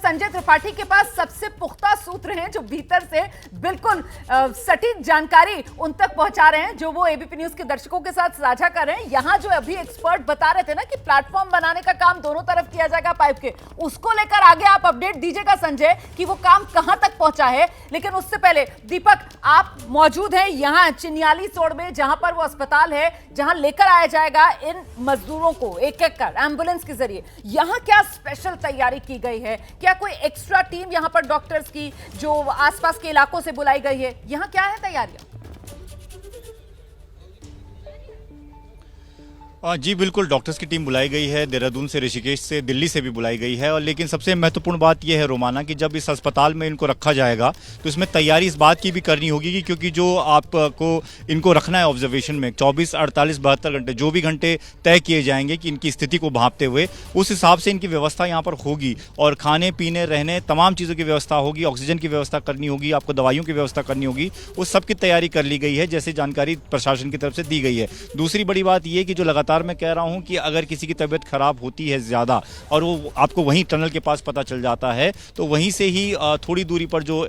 संजय त्रिपाठी के पास सबसे पुख्ता सूत्र हैं जो भीतर से बिल्कुल सटीक जानकारी उन तक पहुंचा रहे हैं, जो वो एबीपी न्यूज के दर्शकों के साथ साझा कर रहे हैं। यहां जो अभी एक्सपर्ट बता रहे थे ना कि प्लेटफॉर्म बनाने का काम दोनों तरफ किया जाएगा पाइप के, उसको लेकर आगे आप अपडेट दीजिएगा संजय कि वो काम कहां तक पहुंचा है। लेकिन उससे पहले दीपक, आप मौजूद हैं यहां चिन्याली सोड़ में, जहां पर वो अस्पताल है, जहां लेकर आया जाएगा इन मजदूरों को एक एक कर एम्बुलेंस के जरिए। यहां क्या स्पेशल तैयारी की गई है? क्या कोई एक्स्ट्रा टीम यहां पर डॉक्टर्स की जो आसपास के इलाकों से बुलाई गई है? यहां क्या है तैयारियां? जी बिल्कुल, डॉक्टर्स की टीम बुलाई गई है, देहरादून से, ऋषिकेश से, दिल्ली से भी बुलाई गई है। और लेकिन सबसे महत्वपूर्ण बात यह है रोमाना कि जब इस अस्पताल में इनको रखा जाएगा तो इसमें तैयारी इस बात की भी करनी होगी कि क्योंकि जो आपको इनको रखना है ऑब्जर्वेशन में 24, 48, 72 घंटे, जो भी घंटे तय किए जाएंगे कि इनकी स्थिति को भांपते हुए, उस हिसाब से इनकी व्यवस्था यहाँ पर होगी और खाने पीने रहने तमाम चीज़ों की व्यवस्था होगी, ऑक्सीजन की व्यवस्था करनी होगी, आपको दवाइयों की व्यवस्था करनी होगी। उस सब की तैयारी कर ली गई है जैसे जानकारी प्रशासन की तरफ से दी गई है। दूसरी बड़ी बात यह कि जो लगातार मैं कह रहा हूं कि अगर किसी की तबीयत खराब होती है ज़्यादा और वो आपको वहीं टनल के पास पता चल जाता है तो वहीं से ही थोड़ी दूरी पर जो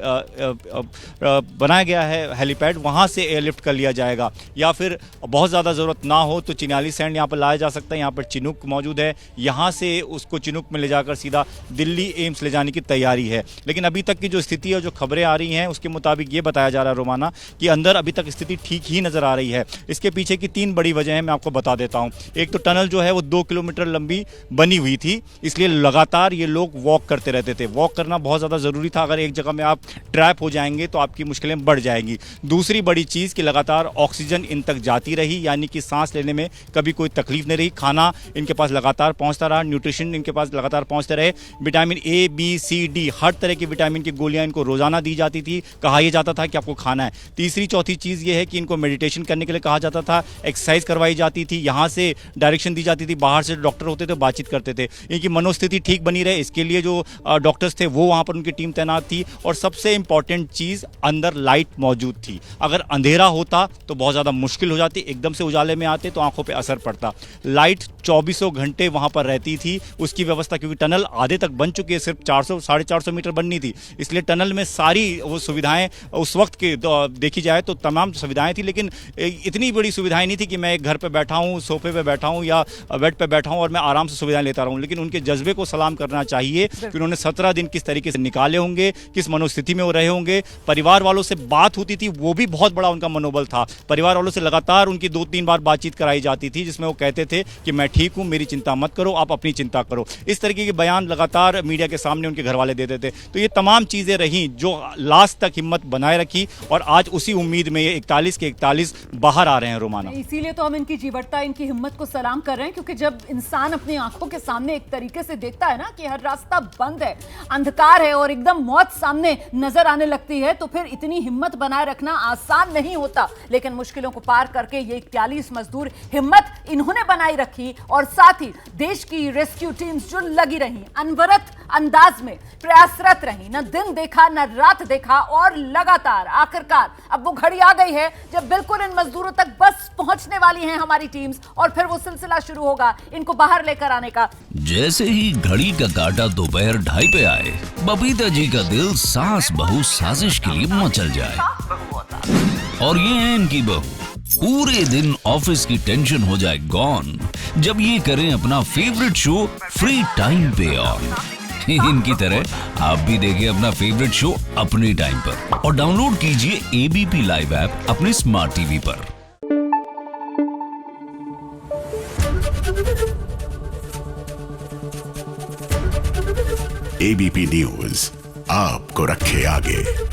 बनाया गया है हेलीपैड, वहां से एयरलिफ्ट कर लिया जाएगा। या फिर बहुत ज़्यादा ज़रूरत ना हो तो चिन्याली सैंड यहाँ पर लाया जा सकता है। यहाँ पर चिनूक मौजूद है, यहाँ से उसको चिनूक में ले जाकर सीधा दिल्ली एम्स ले जाने की तैयारी है। लेकिन अभी तक की जो स्थिति है, जो खबरें आ रही हैं, उसके मुताबिक ये बताया जा रहा है रोमाना कि अंदर अभी तक स्थिति ठीक ही नज़र आ रही है। इसके पीछे की 3 बड़ी वजह मैं आपको बता देता हूँ। एक तो टनल जो है वो 2 किलोमीटर लंबी बनी हुई थी, इसलिए लगातार ये लोग वॉक करते रहते थे। वॉक करना बहुत ज़्यादा ज़रूरी था, अगर एक जगह में आप ट्रैप हो जाएंगे तो आपकी मुश्किलें बढ़ जाएंगी। दूसरी बड़ी चीज़ कि लगातार ऑक्सीजन इन तक जाती रही, यानी कि सांस लेने में कभी कोई तकलीफ नहीं रही। खाना इनके पास लगातार पहुँचता रहा, न्यूट्रिशन इनके पास लगातार पहुँचते रहे। Vitamin A, B, C, D हर तरह की विटामिन की गोलियाँ इनको रोज़ाना दी जाती थी, कहा यह जाता था कि आपको खाना है। तीसरी चौथी चीज़ ये है कि इनको मेडिटेशन करने के लिए कहा जाता था, एक्सरसाइज करवाई जाती थी, यहाँ से डायरेक्शन दी जाती थी, बाहर से डॉक्टर होते थे, बातचीत करते थे। इनकी मनोस्थिति ठीक बनी रहे इसके लिए जो डॉक्टर्स थे वो वहाँ पर उनकी टीम तैनात थी। और सबसे इंपॉर्टेंट चीज़, अंदर लाइट मौजूद थी। अगर अंधेरा होता तो बहुत ज़्यादा मुश्किल हो जाती, एकदम से उजाले में आते तो आंखों पे असर पड़ता। लाइट 24 घंटे वहाँ पर रहती थी, उसकी व्यवस्था, क्योंकि टनल आधे तक बन चुकी है, सिर्फ 400, 450 मीटर बननी थी, इसलिए टनल में सारी वो सुविधाएँ उस वक्त के देखी जाए तो तमाम सुविधाएँ थी। लेकिन इतनी बड़ी सुविधाएँ नहीं थी कि मैं एक घर पर बैठा हूँ, सोफे पर बैठा हूँ या बेड पे बैठा हूं और मैं आराम से सुविधाएं लेता रहूं। लेकिन उनके जज्बे को सलाम करना चाहिए कि उन्होंने 17 दिन किस तरीके से निकाले होंगे, किस मनोस्थिति में वो रहे होंगे। परिवार वालों से बात होती थी, वो भी बहुत बड़ा उनका मनोबल था। परिवार वालों से लगातार उनकी 2-3 बार बातचीत कराई जाती थी जिसमें वो कहते थे कि मैं ठीक हूं, मेरी चिंता मत करो, आप अपनी चिंता करो। इस तरीके के बयान लगातार मीडिया के सामने उनके घर वाले देते थे। तो ये तमाम चीजें रहीं जो लास्ट तक हिम्मत बनाए रखी और आज उसी उम्मीद में ये 41 के 41 बाहर आ रहे हैं रोमाना। इसीलिए तो हम इनकी जीवटता, इनकी हिम्मत को सलाम कर रहे हैं, क्योंकि जब इंसान अपनी आंखों के सामने एक तरीके से देखता है ना कि हर रास्ता बंद है, अंधकार है और एकदम मौत सामने नजर आने लगती है, तो फिर इतनी हिम्मत बनाए रखना आसान नहीं होता। लेकिन मुश्किलों को पार करके ये 41 मजदूर हिम्मत इन्होंने बनाई रखी और साथ ही देश की रेस्क्यू टीम्स जो लगी रही, अनवरत अंदाज में प्रयासरत रही, न दिन देखा न रात देखा और लगातार आखिरकार अब वो घड़ी आ गई है जब बिल्कुल इन मजदूरों तक बस पहुंचने वाली हैं हमारी टीम्स और फिर वो सिलसिला शुरू होगा इनको बाहर लेकर आने का। जैसे ही घड़ी का काटा दोपहर 2:30 पे आए, बबीता जी का दिल सास बहू साजिश के लिए मचल जाए। और ये है इनकी बहू, पूरे दिन ऑफिस की टेंशन हो जाए गॉन जब ये करें अपना फेवरेट शो फ्री टाइम पे ऑन। इनकी तरह आप भी देखें अपना फेवरेट शो अपने टाइम पर और डाउनलोड कीजिए एबीपी लाइव ऐप अपने स्मार्ट टीवी पर। एबीपी न्यूज आपको रखे आगे।